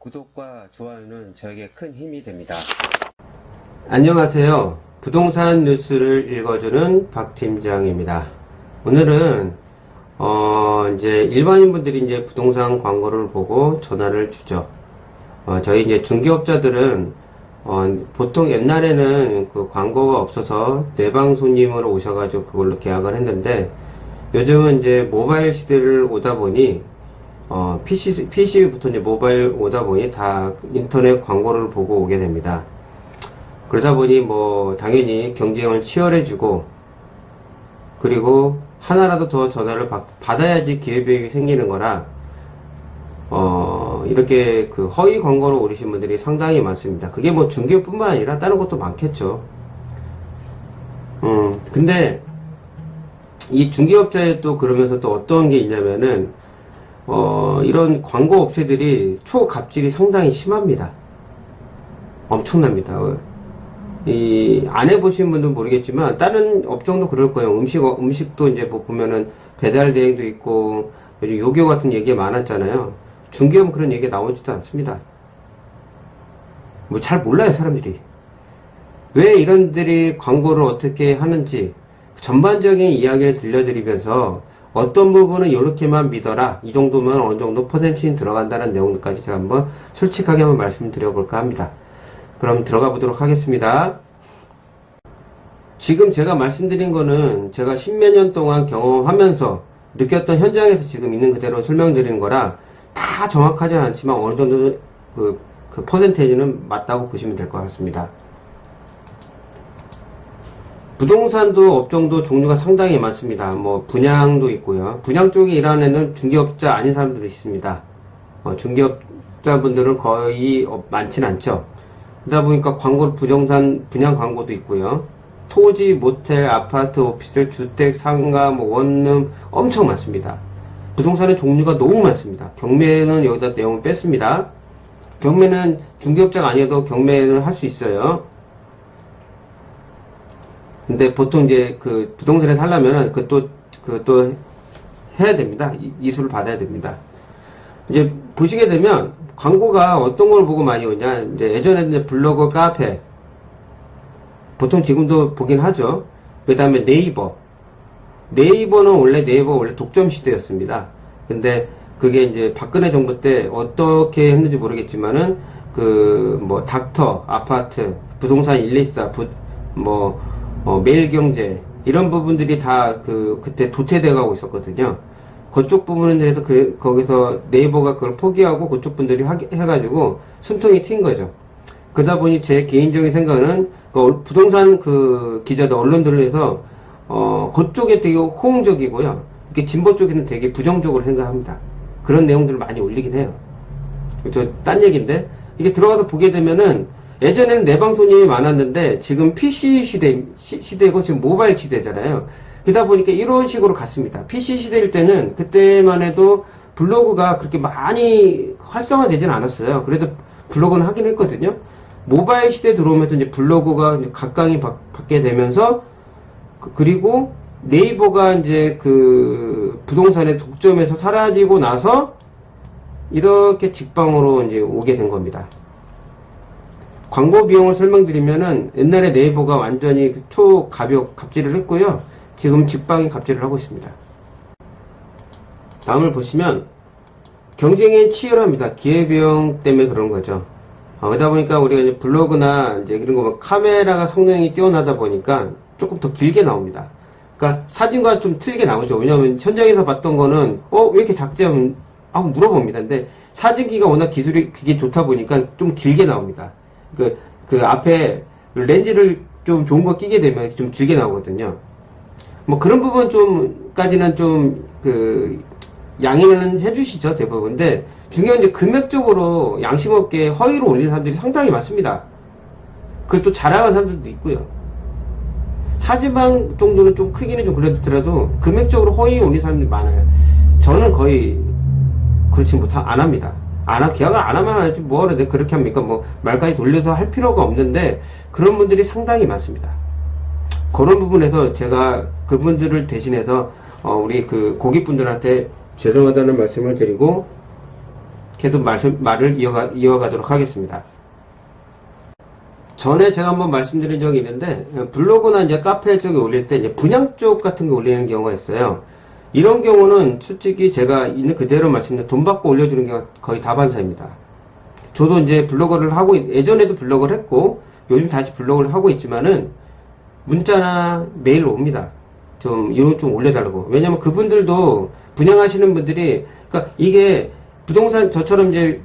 구독과 좋아요는 저에게 큰 힘이 됩니다. 안녕하세요. 부동산 뉴스를 읽어주는 박 팀장입니다. 오늘은 이제 일반인분들이 이제 부동산 광고를 보고 전화를 주죠. 저희 이제 중개업자들은 보통 옛날에는 그 광고가 없어서 내방 손님으로 오셔가지고 그걸로 계약을 했는데, 요즘은 이제 모바일 시대를 오다 보니 PC부터 이제 모바일 오다 보니 다 인터넷 광고를 보고 오게 됩니다. 그러다 보니 뭐 당연히 경쟁을 치열해지고, 그리고 하나라도 더 전화를 받아야지 기회비용이 생기는 거라 이렇게 그 허위 광고로 오르신 분들이 상당히 많습니다. 그게 뭐 중개뿐만 아니라 다른 것도 많겠죠. 근데 이 중개업자에 또 그러면서 또 어떤 게 있냐면은 이런 광고 업체들이 초갑질이 상당히 심합니다. 엄청납니다. 안 해보신 분들은 모르겠지만, 다른 업종도 그럴 거예요. 음식도 이제 뭐 보면은 배달 대행도 있고, 요즘 요교 같은 얘기가 많았잖아요. 중개업은 그런 얘기가 나오지도 않습니다. 뭐 잘 몰라요, 사람들이. 왜 이런들이 광고를 어떻게 하는지, 전반적인 이야기를 들려드리면서, 어떤 부분은 이렇게만 믿어라, 이 정도면 어느 정도 퍼센트는 들어간다는 내용들까지 제가 한번 솔직하게 한번 말씀드려볼까 합니다. 그럼 들어가 보도록 하겠습니다. 지금 제가 말씀드린 거는 제가 십몇 년 동안 경험하면서 느꼈던 현장에서 지금 있는 그대로 설명드리는 거라 다 정확하지 않지만 어느 정도 그 퍼센테이지는 맞다고 보시면 될 것 같습니다. 부동산도 업종도 종류가 상당히 많습니다. 뭐 분양도 있고요. 분양 쪽에 일하는 애는 중개업자 아닌 사람들도 있습니다. 중개업자분들은 거의 많진 않죠. 그러다 보니까 부동산 분양 광고도 있고요. 토지, 모텔, 아파트, 오피스, 주택, 상가, 뭐 원룸 엄청 많습니다. 부동산의 종류가 너무 많습니다. 경매는 여기다 내용을 뺐습니다. 경매는 중개업자가 아니어도 경매는 할 수 있어요. 근데 보통 이제 그 부동산에서 하려면은 그것도 해야 됩니다. 이수를 받아야 됩니다. 이제 보시게 되면 광고가 어떤 걸 보고 많이 오냐, 이제 예전에는 이제 블로그, 카페, 보통 지금도 보긴 하죠. 그 다음에 네이버는 원래 독점 시대였습니다. 근데 그게 이제 박근혜 정부 때 어떻게 했는지 모르겠지만은 뭐 닥터, 아파트, 부동산 124, 매일경제 이런 부분들이 다 그때 도태돼 가고 있었거든요. 그쪽 부분에 대해서 거기서 네이버가 그걸 포기하고 그쪽 분들이 해가지고 숨통이 튄 거죠. 그러다 보니 제 개인적인 생각은 부동산 기자들, 언론들을 해서 그쪽에 되게 호응적이고요. 이렇게 진보 쪽에는 되게 부정적으로 생각합니다. 그런 내용들을 많이 올리긴 해요. 딴 얘기인데, 이게 들어가서 보게 되면은 예전에는 내방 손님이 많았는데 지금 PC 시대고 지금 모바일 시대잖아요. 그러다 보니까 이런 식으로 갔습니다. PC 시대일 때는 그때만 해도 블로그가 그렇게 많이 활성화되진 않았어요. 그래도 블로그는 하긴 했거든요. 모바일 시대 들어오면서 이제 블로그가 이제 각광이 받게 되면서 그리고 네이버가 이제 부동산의 독점에서 사라지고 나서 이렇게 직방으로 이제 오게 된 겁니다. 광고 비용을 설명드리면은 옛날에 네이버가 완전히 갑질을 했고요. 지금 직방이 갑질을 하고 있습니다. 다음을 보시면 경쟁이 치열합니다. 기회비용 때문에 그런 거죠. 그러다 보니까 우리가 이제 블로그나 이제 그런 거 카메라가 성능이 뛰어나다 보니까 조금 더 길게 나옵니다. 그러니까 사진과 좀 틀리게 나오죠. 왜냐하면 현장에서 봤던 거는 왜 이렇게 작지 하고 물어봅니다. 근데 사진기가 워낙 그게 좋다 보니까 좀 길게 나옵니다. 그 앞에 렌즈를 좀 좋은 거 끼게 되면 좀 길게 나오거든요. 뭐 그런 부분 까지는 양해는 해주시죠, 대부분. 근데 중요한 이제 금액적으로 양심 없게 허위로 올리는 사람들이 상당히 많습니다. 그걸 또 자랑하는 사람들도 있고요. 사진방 정도는 좀 크기는 좀 그렇더라도 금액적으로 허위 올리는 사람들이 많아요. 저는 거의 그렇지 안 합니다. 계약을 안 하면 하지 뭐하러 내가 그렇게 합니까? 뭐 말까지 돌려서 할 필요가 없는데 그런 분들이 상당히 많습니다. 그런 부분에서 제가 그분들을 대신해서 우리 고객분들한테 죄송하다는 말씀을 드리고 계속 말을 이어가도록 하겠습니다. 전에 제가 한번 말씀드린 적이 있는데, 블로그나 이제 카페 쪽에 올릴 때 이제 분양 쪽 같은 거 올리는 경우가 있어요. 이런 경우는 솔직히 제가 있는 그대로 말씀드린 돈 받고 올려주는 게 거의 다반사입니다. 저도 이제 블로그를 하고, 예전에도 블로그를 했고, 요즘 다시 블로그를 하고 있지만은, 문자나 메일 옵니다. 이거 좀 올려달라고. 왜냐면 그분들도 분양하시는 분들이, 그러니까 이게 부동산 저처럼 이제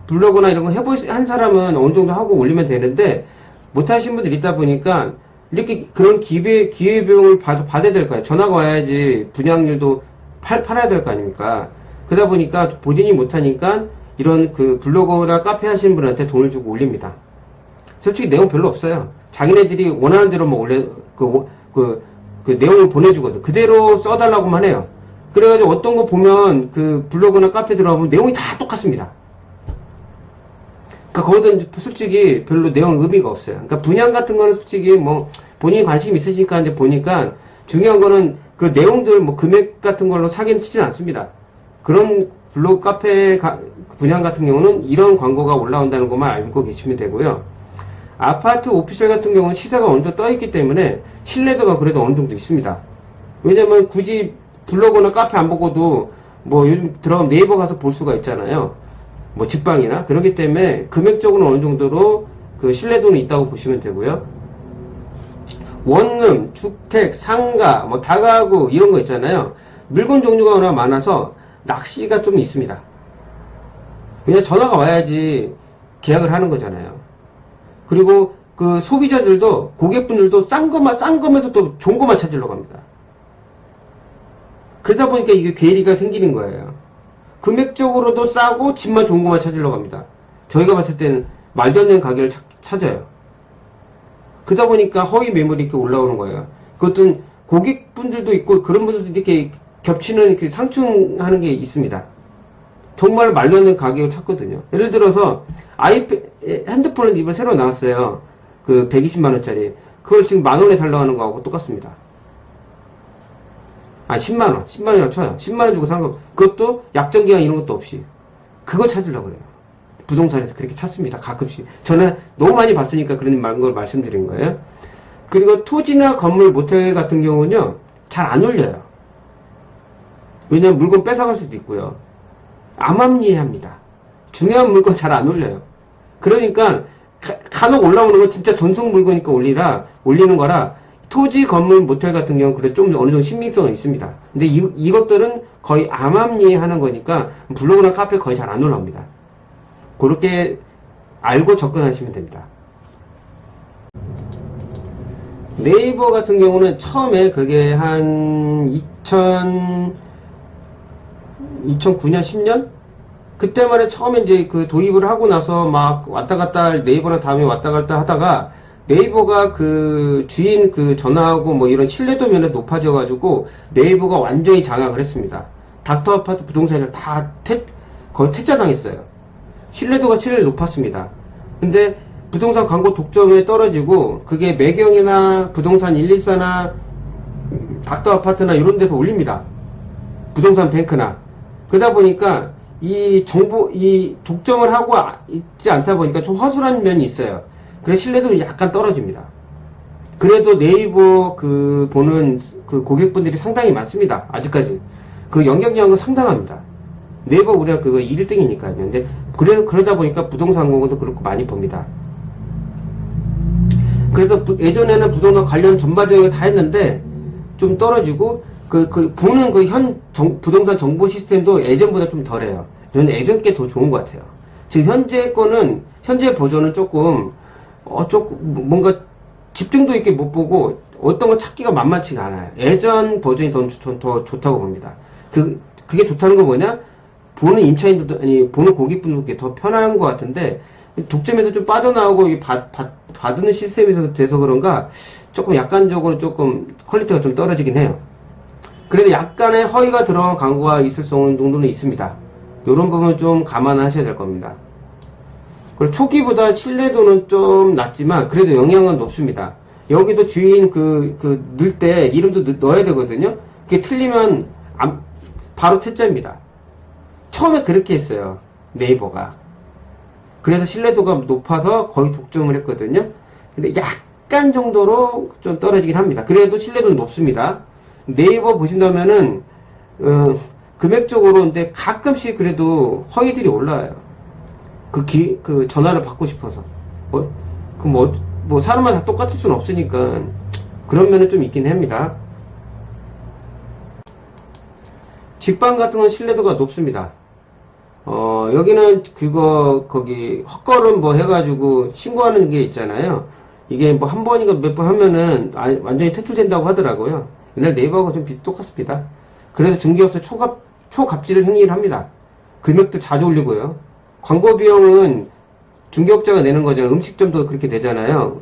블로그나 이런 거 한 사람은 어느 정도 하고 올리면 되는데, 못 하신 분들 있다 보니까, 이렇게 그런 기회비용을 받아야 될 거 아니에요. 전화가 와야지 분양률도 팔아야 될 거 아닙니까? 그러다 보니까 본인이 못하니까 이런 그 블로그나 카페 하시는 분한테 돈을 주고 올립니다. 솔직히 내용 별로 없어요. 자기네들이 원하는 대로 뭐 그 내용을 보내주거든. 그대로 써달라고만 해요. 그래가지고 어떤 거 보면 그 블로그나 카페 들어가면 내용이 다 똑같습니다. 그러니까 거기서 솔직히 별로 내용 의미가 없어요. 그러니까 분양 같은 거는 솔직히 뭐 본인이 관심 있으시니까 이제 보니까 중요한 거는 그 내용들 뭐 금액 같은 걸로 사기는 치진 않습니다. 그런 블로그 카페 분양 같은 경우는 이런 광고가 올라온다는 것만 알고 계시면 되고요. 아파트 오피셜 같은 경우는 시세가 어느 정도 떠 있기 때문에 신뢰도가 그래도 어느 정도 있습니다. 왜냐면 굳이 블로그나 카페 안 보고도 뭐 요즘 들어가면 네이버 가서 볼 수가 있잖아요. 뭐 직방이나 그렇기 때문에 금액적으로 어느 정도로 그 신뢰도는 있다고 보시면 되고요. 원룸, 주택, 상가, 뭐 다가구 이런 거 있잖아요. 물건 종류가 워낙 많아서 낚시가 좀 있습니다. 왜냐 전화가 와야지 계약을 하는 거잖아요. 그리고 그 소비자들도 고객분들도 싼 거면서 또 좋은 것만 찾으려고 합니다. 그러다 보니까 이게 괴리가 생기는 거예요. 금액적으로도 싸고 집만 좋은 것만 찾으려고 합니다. 저희가 봤을 때는 말도 안 되는 가격을 찾아요. 그러다 보니까 허위 매물이 이렇게 올라오는 거예요. 그것도 고객분들도 있고 그런 분들도 이렇게 겹치는 이렇게 상충하는 게 있습니다. 정말 말도 안 되는 가격을 찾거든요. 예를 들어서 핸드폰을 이번에 새로 나왔어요. 그 120만원짜리. 그걸 지금 만원에 살려고 하는 거하고 똑같습니다. 10만원. 10만원이라고 쳐요. 10만원 주고 산 거. 그것도 약정기간 이런 것도 없이. 그거 찾으려고 그래요. 부동산에서 그렇게 찾습니다. 가끔씩. 저는 너무 많이 봤으니까 그런 걸 말씀드린 거예요. 그리고 토지나 건물, 모텔 같은 경우는요, 잘 안 올려요. 왜냐면 물건 뺏어갈 수도 있고요. 암암리에합니다. 중요한 물건 잘 안 올려요. 그러니까 간혹 올라오는 건 진짜 전속 물건이니까 올리는 거라 토지, 건물, 모텔 같은 경우는 그래 좀 어느 정도 신빙성은 있습니다. 근데 이것들은 거의 암암리에하는 거니까 블로그나 카페 거의 잘 안 올라옵니다. 그렇게 알고 접근하시면 됩니다. 네이버 같은 경우는 처음에 그게 한 2009년, 10년? 그때만에 처음에 이제 그 도입을 하고 나서 막 왔다 갔다 네이버랑 다음에 왔다 갔다 하다가 네이버가 그 주인 그 전화하고 뭐 이런 신뢰도 면에 높아져가지고 네이버가 완전히 장악을 했습니다. 닥터 아파트 부동산을 다 거의 퇴짜당했어요. 신뢰도가 제일 높았습니다. 근데 부동산 광고 독점에 떨어지고 그게 매경이나 부동산 114나 닥터 아파트나 이런 데서 올립니다. 부동산 뱅크나. 그러다 보니까 이 독점을 하고 있지 않다 보니까 좀 허술한 면이 있어요. 그래서 신뢰도는 약간 떨어집니다. 그래도 네이버 보는 그 고객분들이 상당히 많습니다. 아직까지. 그 영향력은 상당합니다. 네이버 우리가 그거 1등이니까요. 근데 그러다 보니까 부동산 광고도 그렇고 많이 봅니다. 그래서 예전에는 부동산 관련 전반적으로 다 했는데 좀 떨어지고 보는 부동산 정보 시스템도 예전보다 좀 덜해요. 저는 예전 게 더 좋은 것 같아요. 지금 현재 버전은 조금 뭔가 집중도 있게 못 보고 어떤 거 찾기가 만만치가 않아요. 예전 버전이 더 좋다고 봅니다. 그게 좋다는 거 뭐냐? 보는 임차인들도, 보는 고객분들께 더 편한 것 같은데, 독점에서 좀 빠져나오고, 받는 시스템에서 돼서 그런가, 조금 약간적으로 조금 퀄리티가 좀 떨어지긴 해요. 그래도 약간의 허위가 들어간 광고가 있을 정도는 있습니다. 이런 부분은 좀 감안하셔야 될 겁니다. 그리고 초기보다 신뢰도는 좀 낮지만, 그래도 영향은 높습니다. 여기도 주인 넣을 때 이름도 넣어야 되거든요. 그게 틀리면, 바로 퇴짜입니다. 처음에 그렇게 했어요. 네이버가. 그래서 신뢰도가 높아서 거의 독점을 했거든요. 근데 약간 정도로 좀 떨어지긴 합니다. 그래도 신뢰도는 높습니다. 네이버 보신다면은 금액적으로 근데 가끔씩 그래도 허위들이 올라와요. 그 전화를 받고 싶어서. 뭐 사람마다 다 똑같을 수는 없으니까 그런 면은 좀 있긴 합니다. 직방 같은 건 신뢰도가 높습니다. 여기는 거기 헛걸음 뭐 해가지고 신고하는 게 있잖아요. 이게 뭐 한 번인가 몇 번 하면은 완전히 퇴출된다고 하더라고요. 옛날 네이버하고 좀 똑같습니다. 그래서 중개업소 초갑질 행위를 합니다. 금액도 자주 올리고요. 광고 비용은 중개업자가 내는 거잖아요. 음식점도 그렇게 되잖아요.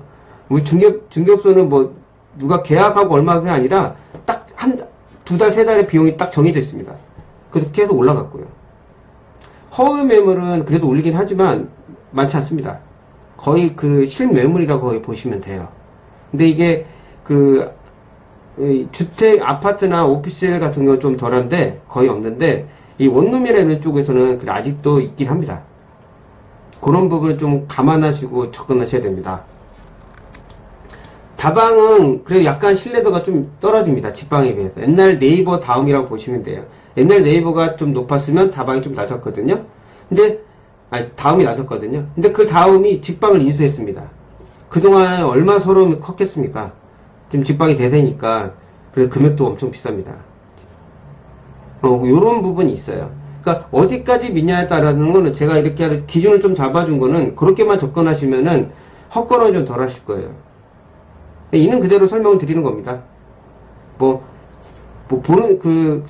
우리 중개업소는 뭐 누가 계약하고 얼마가 아니라 딱 두 달, 세 달의 비용이 딱 정해져 있습니다. 그래서 계속 올라갔고요. 허위 매물은 그래도 올리긴 하지만 많지 않습니다. 거의 그 실매물이라고 거의 보시면 돼요. 근데 이게 주택, 아파트나 오피스텔 같은 건 좀 덜한데 거의 없는데 이 원룸이라는 쪽에서는 아직도 있긴 합니다. 그런 부분을 좀 감안하시고 접근하셔야 됩니다. 다방은 그래도 약간 신뢰도가 좀 떨어집니다. 직방에 비해서. 옛날 네이버 다음이라고 보시면 돼요. 옛날 네이버가 좀 높았으면 다방이 좀 낮았거든요. 근데 다음이 낮았거든요. 근데 그 다음이 직방을 인수했습니다. 그동안 얼마 서러움이 컸겠습니까? 지금 직방이 대세니까 그래서 금액도 엄청 비쌉니다. 요런 부분이 있어요. 그러니까 어디까지 믿냐에 따라는 거는 제가 이렇게 기준을 좀 잡아준 거는 그렇게만 접근하시면은 헛걸음을 좀 덜 하실 거예요. 있는 그대로 설명을 드리는 겁니다. 보는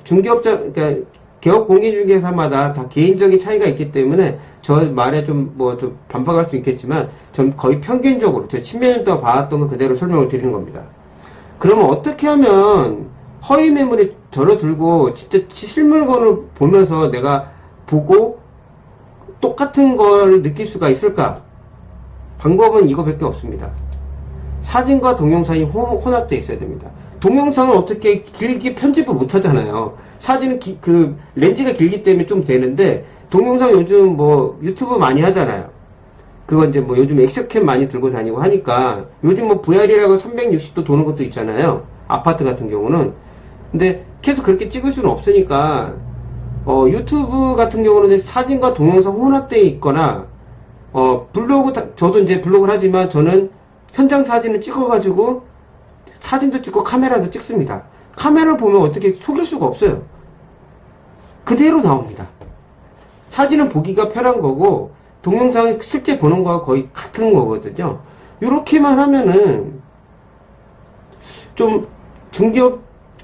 중개업자, 그러니까 개업공인중개사마다 다 개인적인 차이가 있기 때문에 저 말에 좀 반박할 수 있겠지만 전 거의 평균적으로 제가 10몇 년 동안 봐왔던 거 그대로 설명을 드리는 겁니다. 그러면 어떻게 하면 허위 매물이 절어들고 진짜 실물건을 보면서 내가 보고 똑같은 걸 느낄 수가 있을까? 방법은 이거밖에 없습니다. 사진과 동영상이 혼합되어 있어야 됩니다. 동영상은 어떻게 길게 편집을 못 하잖아요. 사진은 렌즈가 길기 때문에 좀 되는데, 동영상 요즘 유튜브 많이 하잖아요. 그건 이제 요즘 액션캠 많이 들고 다니고 하니까, 요즘 VR이라고 360도 도는 것도 있잖아요. 아파트 같은 경우는. 근데 계속 그렇게 찍을 수는 없으니까, 유튜브 같은 경우는 사진과 동영상 혼합되어 있거나, 저도 이제 블로그를 하지만 저는 현장 사진을 찍어가지고 사진도 찍고 카메라도 찍습니다. 카메라를 보면 어떻게 속일 수가 없어요. 그대로 나옵니다. 사진은 보기가 편한 거고 동영상이 실제 보는 거와 거의 같은 거거든요. 이렇게만 하면은 좀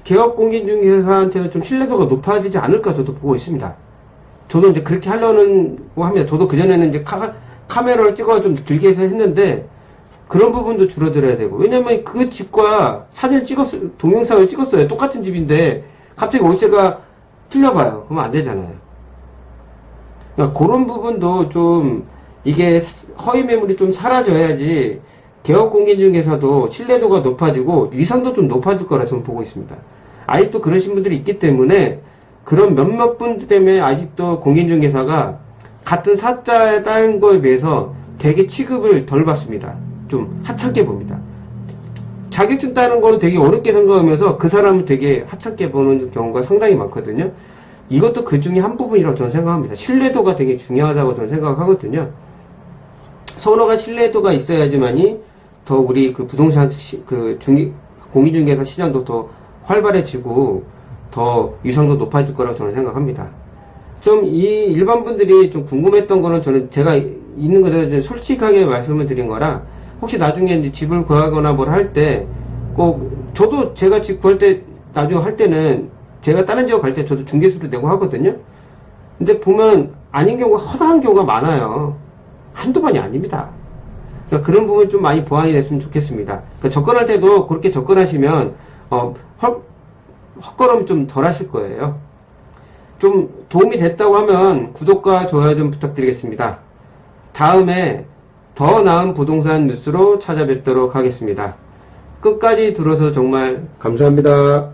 개업공인중개사한테는 좀 신뢰도가 높아지지 않을까 저도 보고 있습니다. 저도 이제 그렇게 하려고 합니다. 저도 그전에는 이제 카메라를 찍어 좀 길게 해서 했는데 그런 부분도 줄어들어야 되고, 왜냐면 그 집과 사진을 동영상을 찍었어요. 똑같은 집인데 갑자기 월세가 틀려봐요. 그러면 안 되잖아요. 그러니까 그런 부분도 좀 이게 허위 매물이 좀 사라져야지 개업공인중개사도 신뢰도가 높아지고 위상도 좀 높아질 거라 저는 보고 있습니다. 아직도 그러신 분들이 있기 때문에 그런 몇몇 분들 때문에 아직도 공인중개사가 같은 사자에 따른 거에 비해서 되게 취급을 덜 받습니다. 좀 하찮게 봅니다. 자격증 따는 거는 되게 어렵게 생각하면서 그 사람은 되게 하찮게 보는 경우가 상당히 많거든요. 이것도 그 중에 한 부분이라고 저는 생각합니다. 신뢰도가 되게 중요하다고 저는 생각하거든요. 서로가 신뢰도가 있어야지만이 더 우리 부동산 공인중개사 시장도 더 활발해지고 더 위상도 높아질 거라고 저는 생각합니다. 좀 이 일반 분들이 좀 궁금했던 거는 저는 제가 있는 그대로 솔직하게 말씀을 드린 거라 혹시 나중에 이제 집을 구하거나 뭘 할 때 저도 제가 집 구할 때 나중에 할 때는 제가 다른 지역 갈 때 저도 중개수도 내고 하거든요. 근데 보면 아닌 경우가 허다한 경우가 많아요. 한두 번이 아닙니다. 그러니까 그런 부분 좀 많이 보완이 됐으면 좋겠습니다. 그러니까 접근할 때도 그렇게 접근하시면 헛걸음 좀 덜 하실 거예요. 좀 도움이 됐다고 하면 구독과 좋아요 좀 부탁드리겠습니다. 다음에 더 나은 부동산 뉴스로 찾아뵙도록 하겠습니다. 끝까지 들어서 정말 감사합니다.